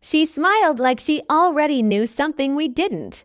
She smiled like she already knew something we didn't.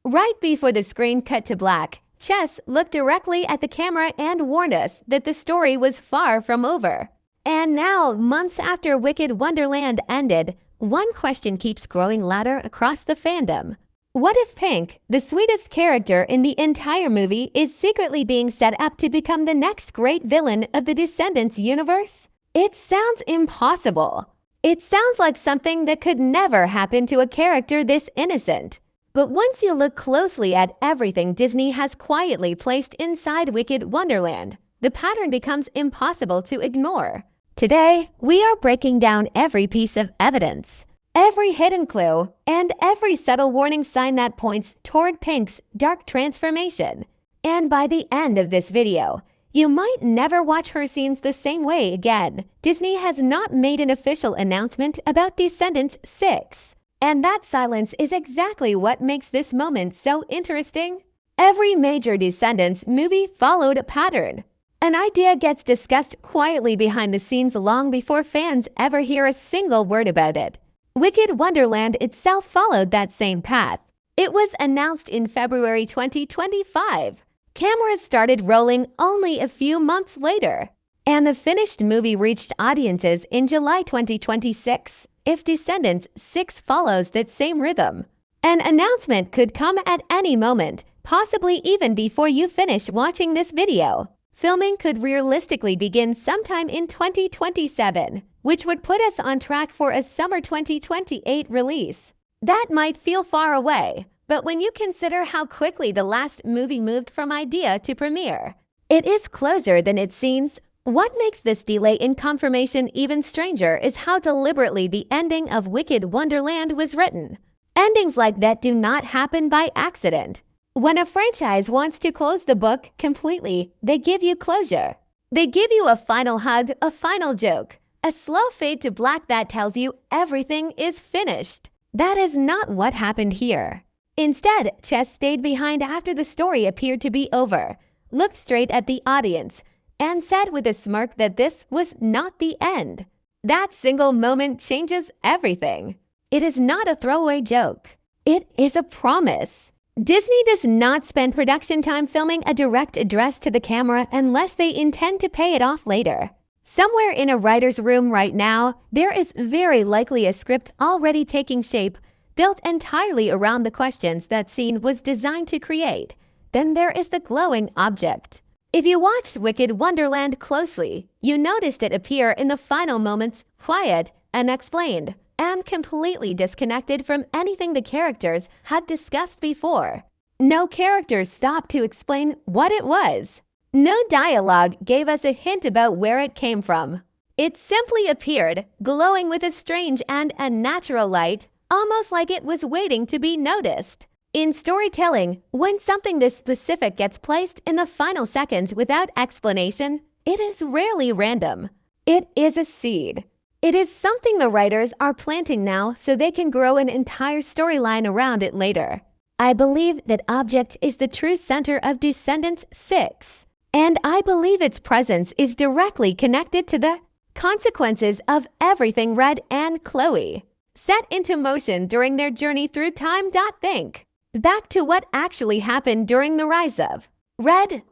Right before the screen cut to black, Chess looked directly at the camera and warned us that the story was far from over. And now, months after Wicked Wonderland ended, one question keeps growing louder across the fandom. What if Pink, the sweetest character in the entire movie, is secretly being set up to become the next great villain of the Descendants universe? It sounds impossible. It sounds like something that could never happen to a character this innocent. But once you look closely at everything Disney has quietly placed inside Wicked Wonderland, the pattern becomes impossible to ignore. Today, we are breaking down every piece of evidence, every hidden clue, and every subtle warning sign that points toward Pink's dark transformation. And by the end of this video, you might never watch her scenes the same way again. Disney has not made an official announcement about Descendants 6. And that silence is exactly what makes this moment so interesting. Every major Descendants movie followed a pattern. An idea gets discussed quietly behind the scenes long before fans ever hear a single word about it. Wicked Wonderland itself followed that same path. It was announced in February 2025. Cameras started rolling only a few months later, and the finished movie reached audiences in July 2026. If Descendants 6 follows that same rhythm, an announcement could come at any moment, possibly even before you finish watching this video. Filming could realistically begin sometime in 2027, which would put us on track for a summer 2028 release. That might feel far away, but when you consider how quickly the last movie moved from idea to premiere, it is closer than it seems. What makes this delay in confirmation even stranger is how deliberately the ending of Wicked Wonderland was written. Endings like that do not happen by accident. When a franchise wants to close the book completely, they give you closure. They give you a final hug, a final joke, a slow fade to black that tells you everything is finished. That is not what happened here. Instead, Chess stayed behind after the story appeared to be over, looked straight at the audience, and said with a smirk that this was not the end. That single moment changes everything. It is not a throwaway joke. It is a promise. Disney does not spend production time filming a direct address to the camera unless they intend to pay it off later. Somewhere in a writer's room right now, there is very likely a script already taking shape, built entirely around the questions that scene was designed to create. Then there is the glowing object. If you watched Wicked Wonderland closely, you noticed it appear in the final moments, quiet, unexplained, and completely disconnected from anything the characters had discussed before. No characters stopped to explain what it was. No dialogue gave us a hint about where it came from. It simply appeared, glowing with a strange and unnatural light, almost like it was waiting to be noticed. In storytelling, when something this specific gets placed in the final seconds without explanation, it is rarely random. It is a seed. It is something the writers are planting now so they can grow an entire storyline around it later. I believe that object is the true center of Descendants 6, and I believe its presence is directly connected to the consequences of everything Red and Chloe set into motion during their journey through time. Think back to what actually happened during the rise of Red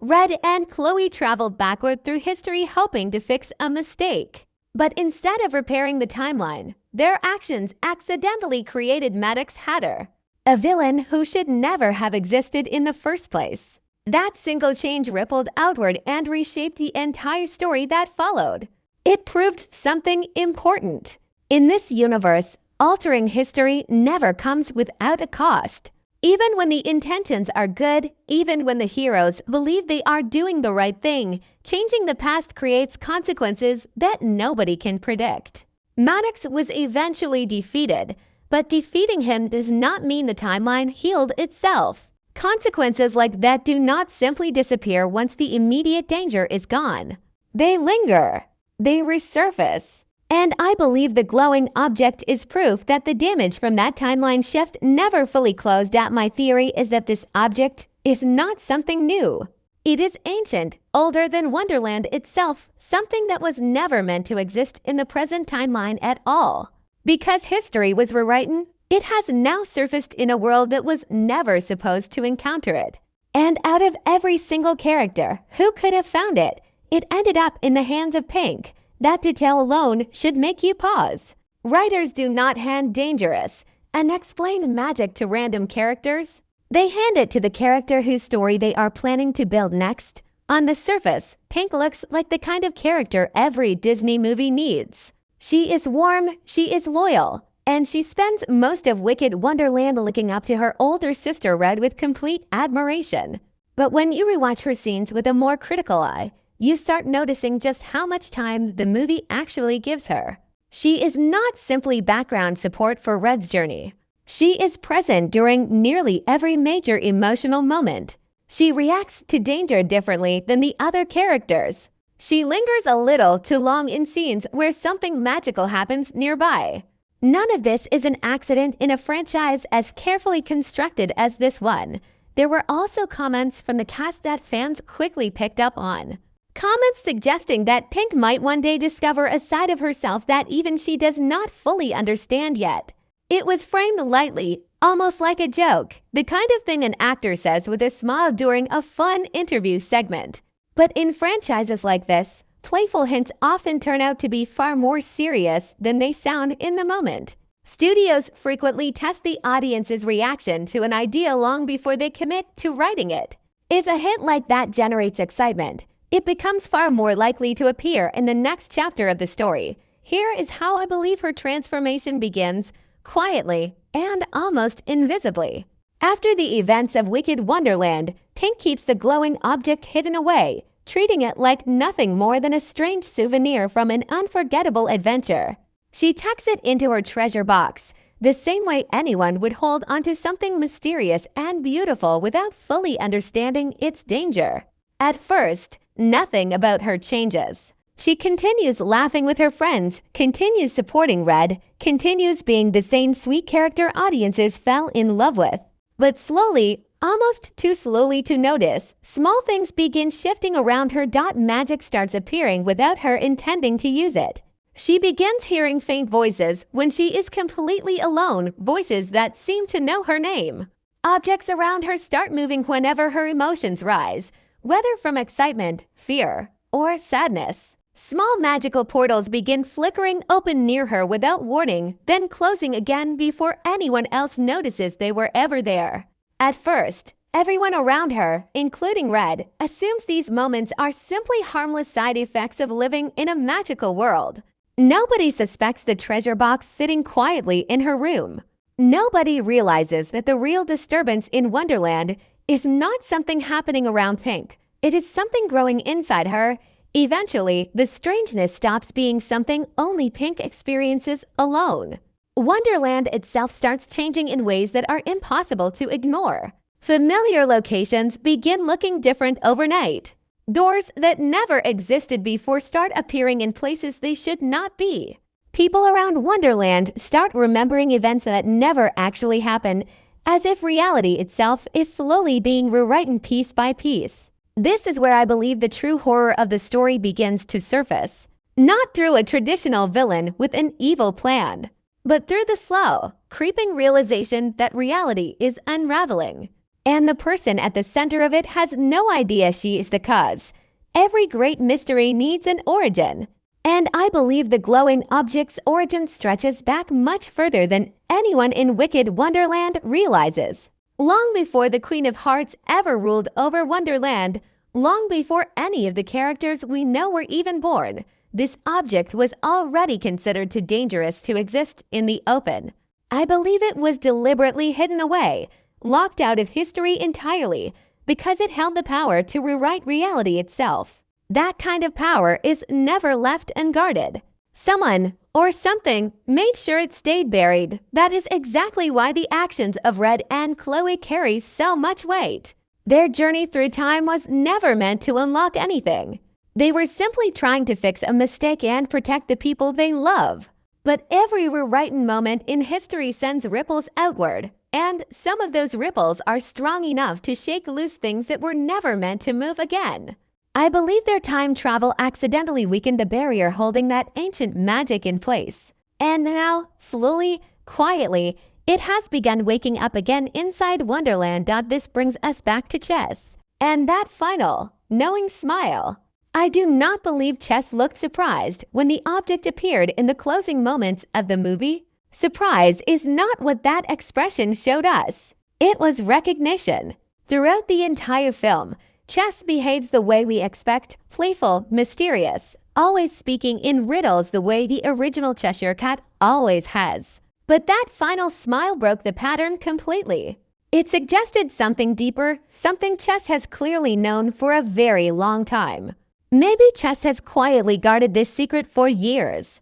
and Chloe traveled backward through history hoping to fix a mistake. But instead of repairing the timeline, their actions accidentally created Maddox Hatter, a villain who should never have existed in the first place. That single change rippled outward and reshaped the entire story that followed. It proved something important. In this universe, altering history never comes without a cost. Even when the intentions are good, even when the heroes believe they are doing the right thing, changing the past creates consequences that nobody can predict. Maddox was eventually defeated, but defeating him does not mean the timeline healed itself. Consequences like that do not simply disappear once the immediate danger is gone. They linger. They resurface. And I believe the glowing object is proof that the damage from that timeline shift never fully closed. My theory is that this object is not something new. It is ancient, older than Wonderland itself, something that was never meant to exist in the present timeline at all. Because history was rewritten, it has now surfaced in a world that was never supposed to encounter it. And out of every single character who could have found it, it ended up in the hands of Pink. That detail alone should make you pause. Writers do not hand dangerous and explain magic to random characters. They hand it to the character whose story they are planning to build next. On the surface, Pink looks like the kind of character every Disney movie needs. She is warm, she is loyal, and she spends most of Wicked Wonderland looking up to her older sister Red with complete admiration. But when you rewatch her scenes with a more critical eye, you start noticing just how much time the movie actually gives her. She is not simply background support for Red's journey. She is present during nearly every major emotional moment. She reacts to danger differently than the other characters. She lingers a little too long in scenes where something magical happens nearby. None of this is an accident in a franchise as carefully constructed as this one. There were also comments from the cast that fans quickly picked up on. Comments suggesting that Pink might one day discover a side of herself that even she does not fully understand yet. It was framed lightly, almost like a joke, the kind of thing an actor says with a smile during a fun interview segment. But in franchises like this, playful hints often turn out to be far more serious than they sound in the moment. Studios frequently test the audience's reaction to an idea long before they commit to writing it. If a hint like that generates excitement, it becomes far more likely to appear in the next chapter of the story. Here is how I believe her transformation begins, quietly and almost invisibly. After the events of Wicked Wonderland, Pink keeps the glowing object hidden away, treating it like nothing more than a strange souvenir from an unforgettable adventure. She tucks it into her treasure box, the same way anyone would hold onto something mysterious and beautiful without fully understanding its danger. At first, nothing about her changes. She continues laughing with her friends, continues supporting Red, continues being the same sweet character audiences fell in love with. But slowly, almost too slowly to notice, small things begin shifting around her. Magic starts appearing without her intending to use it. She begins hearing faint voices when she is completely alone, voices that seem to know her name. Objects around her start moving whenever her emotions rise, whether from excitement, fear, or sadness. Small magical portals begin flickering open near her without warning, then closing again before anyone else notices they were ever there. At first, everyone around her, including Red, assumes these moments are simply harmless side effects of living in a magical world. Nobody suspects the treasure box sitting quietly in her room. Nobody realizes that the real disturbance in Wonderland is not something happening around Pink. It is something growing inside her. Eventually, the strangeness stops being something only Pink experiences alone. Wonderland itself starts changing in ways that are impossible to ignore. Familiar locations begin looking different overnight. Doors that never existed before start appearing in places they should not be. People around Wonderland start remembering events that never actually happened, as if reality itself is slowly being rewritten piece by piece. This is where I believe the true horror of the story begins to surface. Not through a traditional villain with an evil plan, but through the slow, creeping realization that reality is unraveling. And the person at the center of it has no idea she is the cause. Every great mystery needs an origin. And I believe the glowing object's origin stretches back much further than anyone in Wicked Wonderland realizes. Long before the Queen of Hearts ever ruled over Wonderland, long before any of the characters we know were even born, this object was already considered too dangerous to exist in the open. I believe it was deliberately hidden away, locked out of history entirely, because it held the power to rewrite reality itself. That kind of power is never left unguarded. Someone or something made sure it stayed buried. That is exactly why the actions of Red and Chloe carry so much weight. Their journey through time was never meant to unlock anything. They were simply trying to fix a mistake and protect the people they love. But every rewritten moment in history sends ripples outward, and some of those ripples are strong enough to shake loose things that were never meant to move again. I believe their time travel accidentally weakened the barrier holding that ancient magic in place. And now, slowly, quietly, it has begun waking up again inside Wonderland. This brings us back to Chess. And that final, knowing smile. I do not believe Chess looked surprised when the object appeared in the closing moments of the movie. Surprise is not what that expression showed us. It was recognition. Throughout the entire film, Chess behaves the way we expect, playful, mysterious, always speaking in riddles the way the original Cheshire Cat always has. But that final smile broke the pattern completely. It suggested something deeper, something Chess has clearly known for a very long time. Maybe Chess has quietly guarded this secret for years,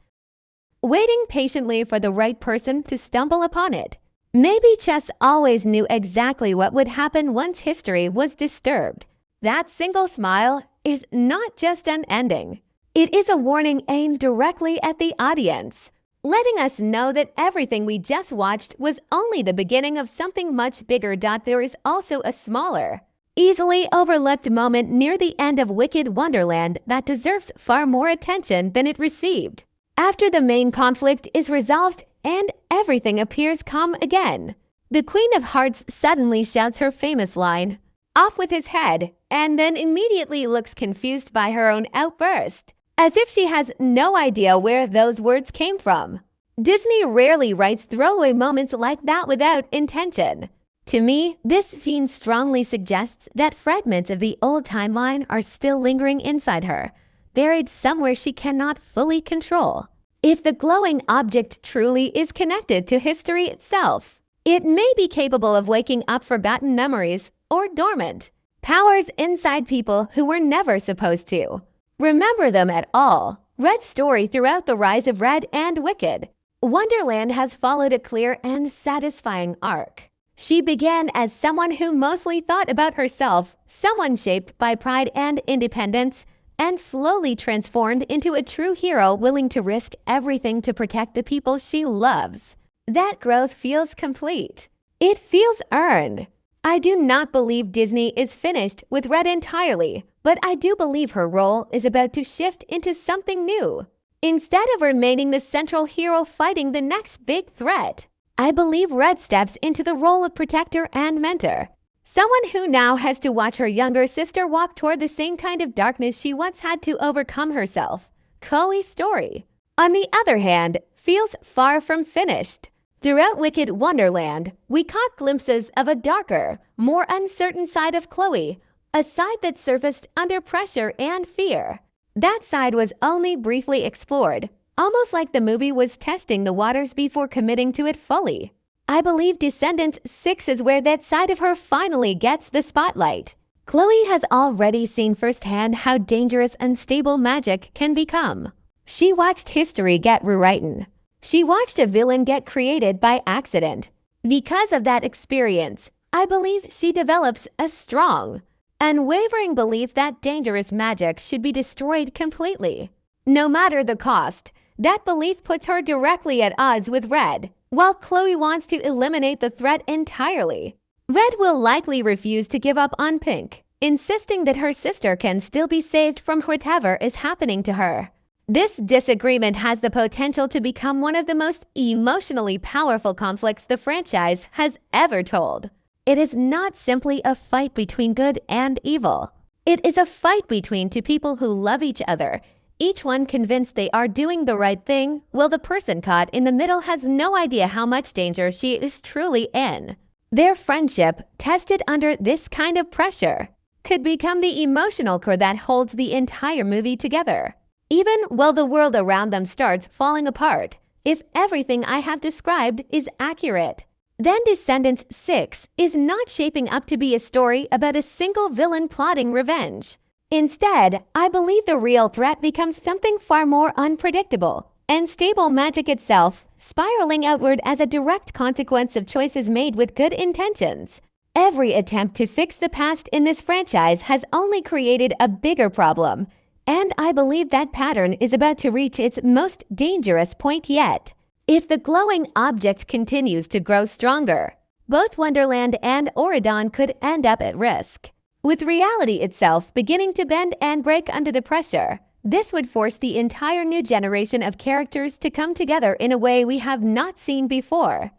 waiting patiently for the right person to stumble upon it. Maybe Chess always knew exactly what would happen once history was disturbed. That single smile is not just an ending. It is a warning aimed directly at the audience, letting us know that everything we just watched was only the beginning of something much bigger. There is also a smaller, easily overlooked moment near the end of Wicked Wonderland that deserves far more attention than it received. After the main conflict is resolved and everything appears calm again, the Queen of Hearts suddenly shouts her famous line, "Off with his head," and then immediately looks confused by her own outburst, as if she has no idea where those words came from. Disney rarely writes throwaway moments like that without intention. To me, this scene strongly suggests that fragments of the old timeline are still lingering inside her, buried somewhere she cannot fully control. If the glowing object truly is connected to history itself, it may be capable of waking up forgotten memories or dormant powers inside people who were never supposed to remember them at all. Red's story throughout the rise of Red and Wicked Wonderland has followed a clear and satisfying arc. She began as someone who mostly thought about herself, someone shaped by pride and independence, and slowly transformed into a true hero willing to risk everything to protect the people she loves. That growth feels complete. It feels earned. I do not believe Disney is finished with Red entirely, but I do believe her role is about to shift into something new. Instead of remaining the central hero fighting the next big threat, I believe Red steps into the role of protector and mentor. Someone who now has to watch her younger sister walk toward the same kind of darkness she once had to overcome herself. Chloe's story, on the other hand, feels far from finished. Throughout Wicked Wonderland, we caught glimpses of a darker, more uncertain side of Chloe, a side that surfaced under pressure and fear. That side was only briefly explored, almost like the movie was testing the waters before committing to it fully. I believe Descendants 6 is where that side of her finally gets the spotlight. Chloe has already seen firsthand how dangerous unstable magic can become. She watched history get rewritten. She watched a villain get created by accident. Because of that experience, I believe she develops a strong, unwavering belief that dangerous magic should be destroyed completely. No matter the cost, that belief puts her directly at odds with Red, while Chloe wants to eliminate the threat entirely. Red will likely refuse to give up on Pink, insisting that her sister can still be saved from whatever is happening to her. This disagreement has the potential to become one of the most emotionally powerful conflicts the franchise has ever told. It is not simply a fight between good and evil. It is a fight between two people who love each other, each one convinced they are doing the right thing, while the person caught in the middle has no idea how much danger she is truly in. Their friendship, tested under this kind of pressure, could become the emotional core that holds the entire movie together. Even while the world around them starts falling apart, if everything I have described is accurate, then Descendants 6 is not shaping up to be a story about a single villain plotting revenge. Instead, I believe the real threat becomes something far more unpredictable, and stable magic itself, spiraling outward as a direct consequence of choices made with good intentions. Every attempt to fix the past in this franchise has only created a bigger problem, and I believe that pattern is about to reach its most dangerous point yet. If the glowing object continues to grow stronger, both Wonderland and Auradon could end up at risk. With reality itself beginning to bend and break under the pressure, This would force the entire new generation of characters to come together in a way we have not seen before.